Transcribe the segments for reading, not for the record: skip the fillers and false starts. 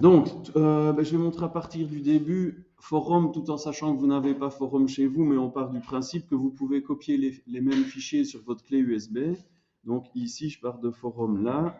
Donc, je vais montrer à partir du début forum, tout en sachant que vous n'avez pas forum chez vous, mais on part du principe que vous pouvez copier les mêmes fichiers sur votre clé USB. Donc ici, je pars de forum là,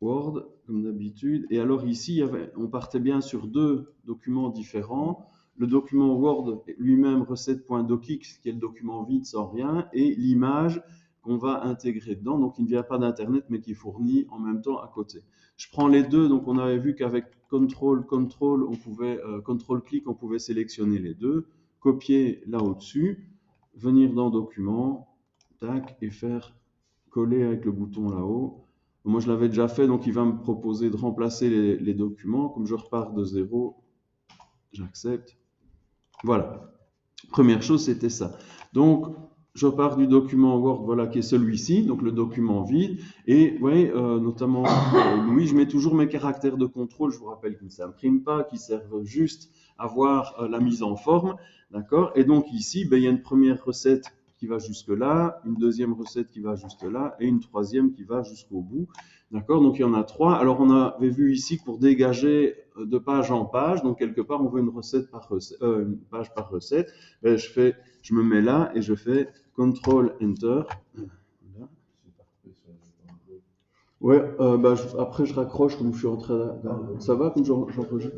Word, comme d'habitude. Et alors ici, on partait bien sur deux documents différents. Le document Word lui-même, recette.docx, qui est le document vide sans rien, et l'image qu'on va intégrer dedans, donc il ne vient pas d'Internet, mais qui est fourni en même temps à côté. Je prends les deux, donc on avait vu qu'avec CTRL-clic, on pouvait sélectionner les deux, copier là au-dessus, venir dans Document, tac, et faire coller avec le bouton là-haut. Moi, je l'avais déjà fait, donc il va me proposer de remplacer les documents. Comme je repars de zéro, j'accepte. Voilà. Première chose, c'était ça. Donc, je pars du document Word, voilà, qui est celui-ci, donc le document vide. Et vous voyez, notamment, Louis, je mets toujours mes caractères de contrôle. Je vous rappelle qu'ils ne s'impriment pas, qu'ils servent juste à voir la mise en forme. D'accord? Et donc ici, il y a une première recette qui va jusque là, une deuxième recette qui va jusque là, et une troisième qui va jusqu'au bout. D'accord? Donc il y en a trois. Alors on avait vu ici que pour dégager de page en page, donc quelque part on veut une recette par recette, une page par recette. Je me mets là et je fais Ctrl Enter. Voilà. Ouais, après je raccroche comme je suis en train de... Ça va comme j'enregistre?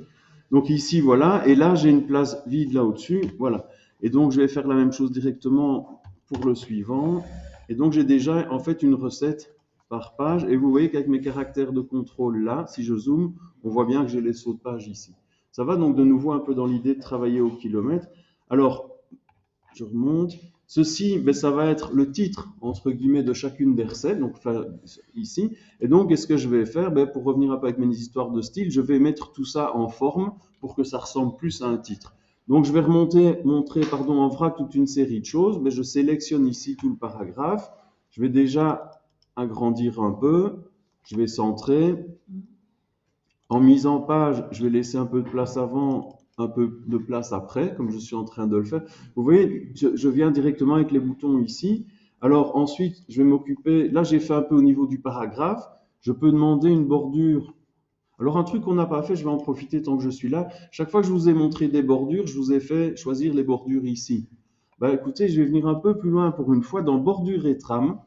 Donc ici, voilà, et là j'ai une place vide là au-dessus, voilà. Et donc je vais faire la même chose directement pour le suivant. Et donc j'ai déjà en fait une recette par page. Et vous voyez qu'avec mes caractères de contrôle là, si je zoome, on voit bien que j'ai les sauts de page ici. Ça va donc de nouveau un peu dans l'idée de travailler au kilomètre. Alors, je remonte. Ceci, ça va être le titre, entre guillemets, de chacune des recettes, donc ici. Et donc, qu'est-ce que je vais faire? Pour revenir un peu avec mes histoires de style, je vais mettre tout ça en forme pour que ça ressemble plus à un titre. Donc, je vais montrer en vrac toute une série de choses. Je sélectionne ici tout le paragraphe. Je vais déjà agrandir un peu. Je vais centrer. En mise en page, je vais laisser un peu de place avant, un peu de place après, comme je suis en train de le faire. Vous voyez, je viens directement avec les boutons ici. Alors ensuite, je vais m'occuper, là j'ai fait un peu au niveau du paragraphe, je peux demander une bordure. Alors un truc qu'on n'a pas fait, je vais en profiter tant que je suis là. Chaque fois que je vous ai montré des bordures, je vous ai fait choisir les bordures ici. Écoutez, je vais venir un peu plus loin pour une fois. Dans bordure et trame,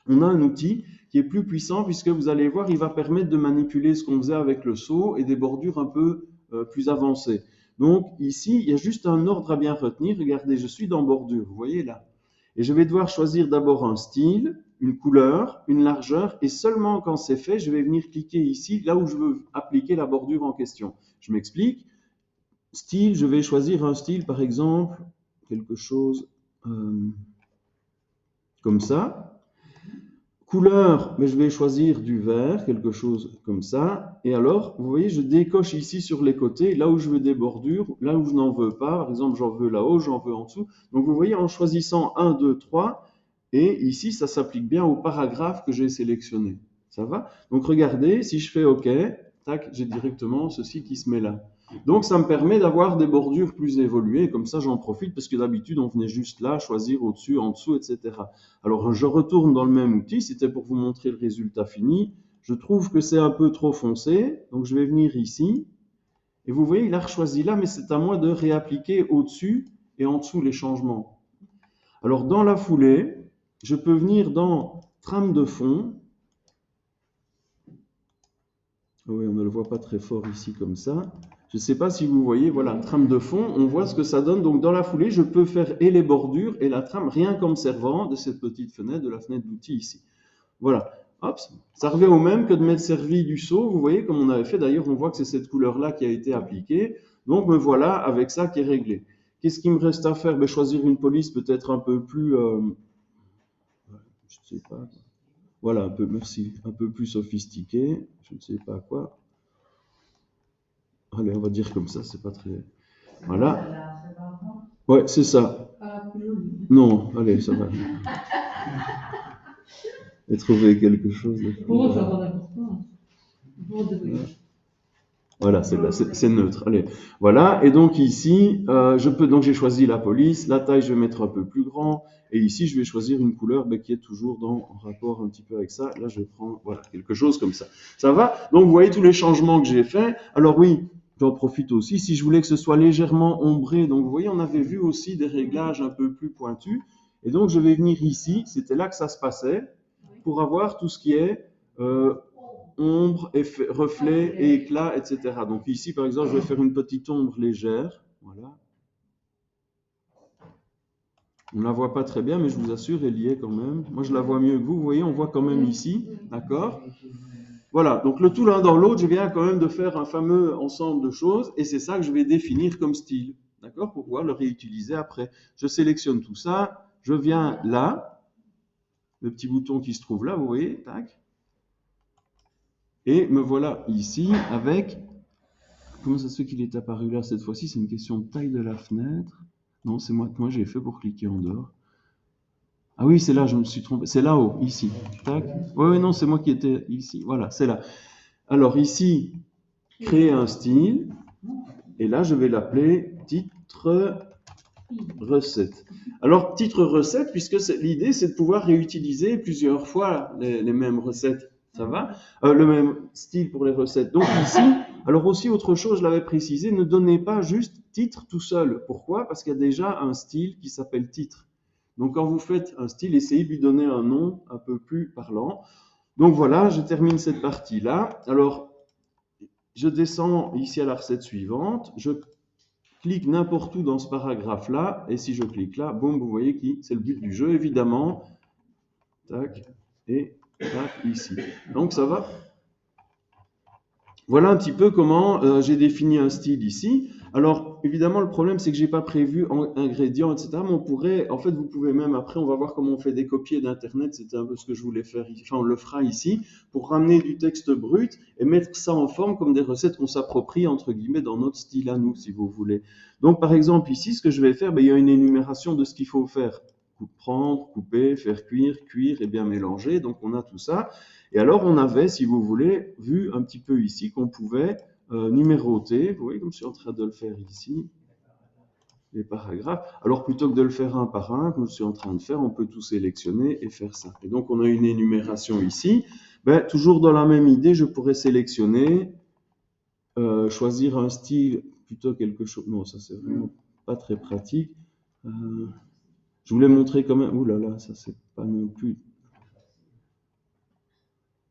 on a un outil qui est plus puissant puisque vous allez voir, il va permettre de manipuler ce qu'on faisait avec le seau et des bordures un peu plus avancées. Donc ici, il y a juste un ordre à bien retenir. Regardez, je suis dans bordure, vous voyez là. Et je vais devoir choisir d'abord un style, une couleur, une largeur, et seulement quand c'est fait, je vais venir cliquer ici, là où je veux appliquer la bordure en question. Je m'explique. Style, je vais choisir un style, par exemple, quelque chose comme ça. Couleur, mais je vais choisir du vert, quelque chose comme ça. Et alors, vous voyez, je décoche ici sur les côtés, là où je veux des bordures, là où je n'en veux pas. Par exemple, j'en veux là-haut, j'en veux en dessous. Donc, vous voyez, en choisissant 1, 2, 3, et ici, ça s'applique bien au paragraphe que j'ai sélectionné. Ça va? Donc, regardez, si je fais OK, tac, j'ai directement ceci qui se met là. Donc, ça me permet d'avoir des bordures plus évoluées. Comme ça, j'en profite parce que d'habitude, on venait juste là, choisir au-dessus, en dessous, etc. Alors, je retourne dans le même outil. C'était pour vous montrer le résultat fini. Je trouve que c'est un peu trop foncé. Donc, je vais venir ici. Et vous voyez, il a choisi là, mais c'est à moi de réappliquer au-dessus et en dessous les changements. Alors, dans la foulée, je peux venir dans trame de fond. Oui, on ne le voit pas très fort ici comme ça. Je ne sais pas si vous voyez, voilà, trame de fond, on voit ce que ça donne. Donc dans la foulée, je peux faire et les bordures et la trame, rien qu'en me servant de cette petite fenêtre, de la fenêtre d'outils ici. Voilà, hop, ça revient au même que de m'être servi du seau. Vous voyez, comme on avait fait, d'ailleurs, on voit que c'est cette couleur-là qui a été appliquée. Donc me voilà avec ça qui est réglé. Qu'est-ce qu'il me reste à faire? Choisir une police peut-être un peu plus... je ne sais pas... Voilà, merci, un peu plus sophistiqué, je ne sais pas quoi. Allez, on va dire comme ça, c'est pas très... Voilà. Ouais, c'est ça. Non, allez, ça va. Et trouver quelque chose de... Voilà, c'est neutre. Allez, voilà. Et donc ici, donc j'ai choisi la police. La taille, je vais mettre un peu plus grand. Et ici, je vais choisir une couleur qui est toujours en rapport un petit peu avec ça. Là, je vais prendre, voilà, quelque chose comme ça. Ça va? Donc, vous voyez tous les changements que j'ai faits. Alors oui, j'en profite aussi. Si je voulais que ce soit légèrement ombré, donc vous voyez, on avait vu aussi des réglages un peu plus pointus. Et donc, je vais venir ici. C'était là que ça se passait pour avoir tout ce qui est ombre, reflet et éclat, etc. Donc ici, par exemple, je vais faire une petite ombre légère. Voilà. On ne la voit pas très bien, mais je vous assure, elle y est quand même. Moi, je la vois mieux que vous. Vous voyez, on voit quand même ici. D'accord? Voilà. Donc le tout l'un dans l'autre, je viens quand même de faire un fameux ensemble de choses. Et c'est ça que je vais définir comme style. D'accord? Pour pouvoir le réutiliser après. Je sélectionne tout ça. Je viens là. Le petit bouton qui se trouve là, vous voyez? Tac. Et me voilà ici avec... Comment ça se fait qu'il est apparu là cette fois-ci? C'est une question de taille de la fenêtre. Non, c'est moi que j'ai fait pour cliquer en dehors. Ah oui, c'est là, je me suis trompé. C'est là-haut, ici. Tac. Oui, non, c'est moi qui étais ici. Voilà, c'est là. Alors ici, créer un style. Et là, je vais l'appeler titre recette. Alors, titre recette, puisque l'idée, c'est de pouvoir réutiliser plusieurs fois les mêmes recettes. Ça va? Le même style pour les recettes. Donc ici, alors aussi autre chose, je l'avais précisé, ne donnez pas juste titre tout seul. Pourquoi? Parce qu'il y a déjà un style qui s'appelle titre. Donc quand vous faites un style, essayez de lui donner un nom un peu plus parlant. Donc voilà, je termine cette partie-là. Alors, je descends ici à la recette suivante. Je clique n'importe où dans ce paragraphe-là, et si je clique là, boum, vous voyez qui c'est le but du jeu, évidemment. Tac, et tac, ici. Donc ça va. Voilà un petit peu comment j'ai défini un style ici. Alors, évidemment, le problème, c'est que j'ai pas prévu ingrédients, etc. Mais on pourrait, en fait, vous pouvez même, après, on va voir comment on fait des copies d'Internet. C'était un peu ce que je voulais faire ici. Enfin, on le fera ici, pour ramener du texte brut et mettre ça en forme comme des recettes qu'on s'approprie, entre guillemets, dans notre style à nous, si vous voulez. Donc, par exemple, ici, ce que je vais faire, il y a une énumération de ce qu'il faut faire. Prendre, couper, faire cuire, cuire et bien mélanger. Donc, on a tout ça. Et alors, on avait, si vous voulez, vu un petit peu ici qu'on pouvait numéroter. Vous voyez comme je suis en train de le faire ici, les paragraphes. Alors, plutôt que de le faire un par un, comme je suis en train de faire, on peut tout sélectionner et faire ça. Et donc, on a une énumération ici. Toujours dans la même idée, je pourrais sélectionner, choisir un style, plutôt quelque chose... Non, ça, c'est vraiment pas très pratique. Je voulais montrer quand même... Ouh là là, ça, c'est pas non plus...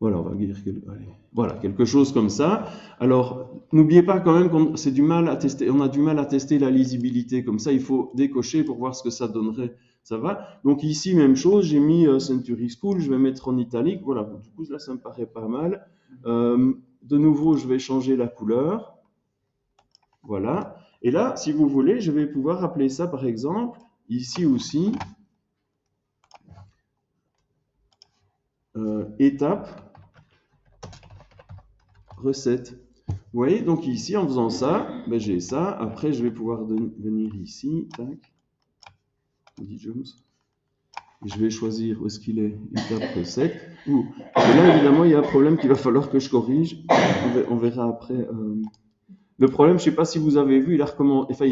Voilà, on va dire voilà, quelque chose comme ça. Alors, n'oubliez pas quand même qu'on c'est du mal à tester, on a du mal à tester la lisibilité. Comme ça, il faut décocher pour voir ce que ça donnerait. Ça va? Donc ici, même chose, j'ai mis Century School, je vais mettre en italique. Voilà, du coup, là, ça me paraît pas mal. De nouveau, je vais changer la couleur. Voilà. Et là, si vous voulez, je vais pouvoir appeler ça, par exemple, ici aussi, étape recette. Vous voyez, donc ici, en faisant ça, j'ai ça. Après, je vais pouvoir venir ici. Tac. Jones. Je vais choisir où est-ce qu'il est, étape recette. Et là, évidemment, il y a un problème qu'il va falloir que je corrige. On verra après. Le problème, je ne sais pas si vous avez vu, il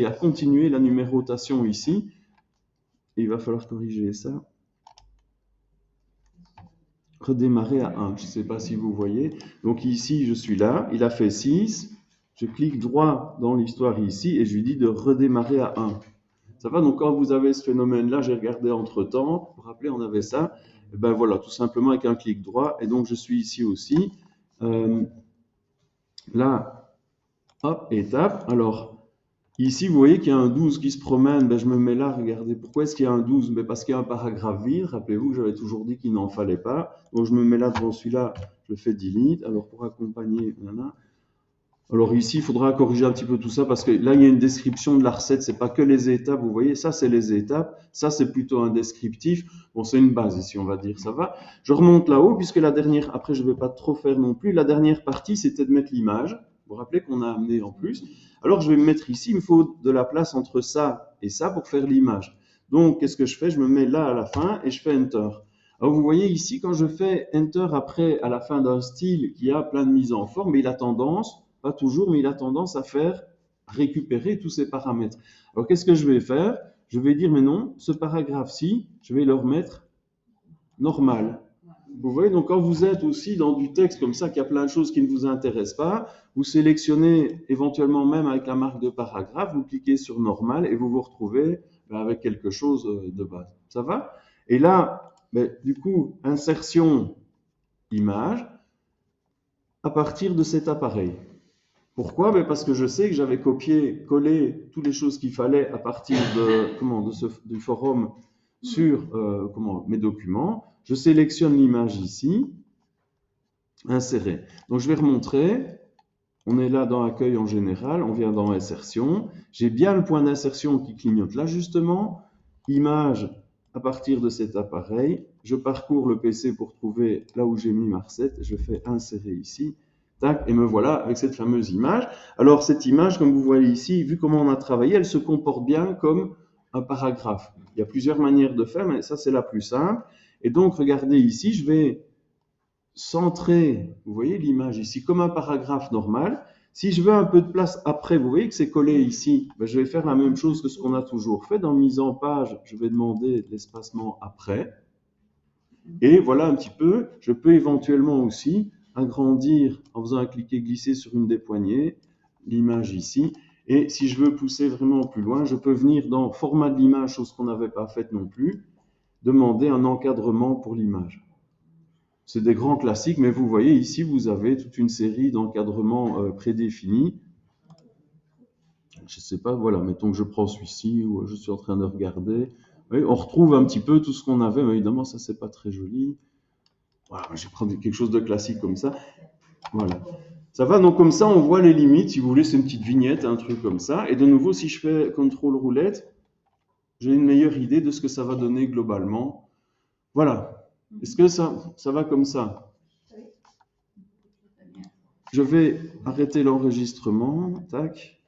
a continué la numérotation ici. Et il va falloir corriger ça. Redémarrer à 1. Je ne sais pas si vous voyez. Donc ici, je suis là. Il a fait 6. Je clique droit dans l'histoire ici et je lui dis de redémarrer à 1. Ça va? Donc quand vous avez ce phénomène-là, j'ai regardé entre-temps. Vous vous rappelez, on avait ça. Et ben voilà, tout simplement avec un clic droit. Et donc je suis ici aussi. Là, hop, étape. Alors, ici, vous voyez qu'il y a un 12 qui se promène. Je me mets là, regardez. Pourquoi est-ce qu'il y a un 12? Parce qu'il y a un paragraphe vide. Rappelez-vous que j'avais toujours dit qu'il n'en fallait pas. Donc, je me mets là devant celui-là. Je fais delete. Alors, pour accompagner, voilà. Alors ici, il faudra corriger un petit peu tout ça parce que là, il y a une description de la recette. C'est pas que les étapes. Vous voyez, ça, c'est les étapes. Ça, c'est plutôt un descriptif. Bon, c'est une base ici, on va dire. Ça va? Je remonte là-haut puisque la dernière, après, je ne vais pas trop faire non plus. La dernière partie, c'était de mettre l'image. Vous vous rappelez qu'on a amené en plus. Alors, je vais me mettre ici. Il me faut de la place entre ça et ça pour faire l'image. Donc, qu'est-ce que je fais? Je me mets là à la fin et je fais Enter. Alors, vous voyez ici, quand je fais Enter après, à la fin d'un style qui a plein de mises en forme, il a tendance pas toujours, mais il a tendance à faire récupérer tous ces paramètres. Alors, qu'est-ce que je vais faire? Je vais dire, mais non, ce paragraphe-ci, je vais le remettre normal. Vous voyez, donc quand vous êtes aussi dans du texte comme ça, qu'il y a plein de choses qui ne vous intéressent pas, vous sélectionnez éventuellement même avec la marque de paragraphe, vous cliquez sur normal et vous vous retrouvez avec quelque chose de base. Ça va? Et là, du coup, insertion image à partir de cet appareil. Pourquoi? Parce que je sais que j'avais copié, collé toutes les choses qu'il fallait à partir du forum sur mes documents. Je sélectionne l'image ici, insérer. Donc je vais remontrer. On est là dans accueil en général, on vient dans insertion. J'ai bien le point d'insertion qui clignote là justement. Image à partir de cet appareil. Je parcours le PC pour trouver là où j'ai mis ma recette. Je fais insérer ici. Tac, et me voilà avec cette fameuse image. Alors cette image, comme vous voyez ici, vu comment on a travaillé, elle se comporte bien comme un paragraphe. Il y a plusieurs manières de faire, mais ça c'est la plus simple. Et donc regardez ici, je vais centrer, vous voyez l'image ici, comme un paragraphe normal. Si je veux un peu de place après, vous voyez que c'est collé ici, je vais faire la même chose que ce qu'on a toujours fait. Dans mise en page, je vais demander de l'espacement après. Et voilà un petit peu, je peux éventuellement aussi agrandir en faisant un cliquer-glisser sur une des poignées, l'image ici. Et si je veux pousser vraiment plus loin, je peux venir dans format de l'image, chose qu'on n'avait pas faite non plus, demander un encadrement pour l'image. C'est des grands classiques, mais vous voyez ici, vous avez toute une série d'encadrements prédéfinis. Je ne sais pas, voilà, mettons que je prends celui-ci, ou je suis en train de regarder. Oui, on retrouve un petit peu tout ce qu'on avait, mais évidemment, ça, c'est pas très joli. Voilà, je vais prendre quelque chose de classique comme ça. Voilà. Ça va, donc comme ça, on voit les limites. Si vous voulez, c'est une petite vignette, un truc comme ça. Et de nouveau, si je fais CTRL roulette, j'ai une meilleure idée de ce que ça va donner globalement. Voilà. Est-ce que ça va comme ça? Je vais arrêter l'enregistrement. Tac.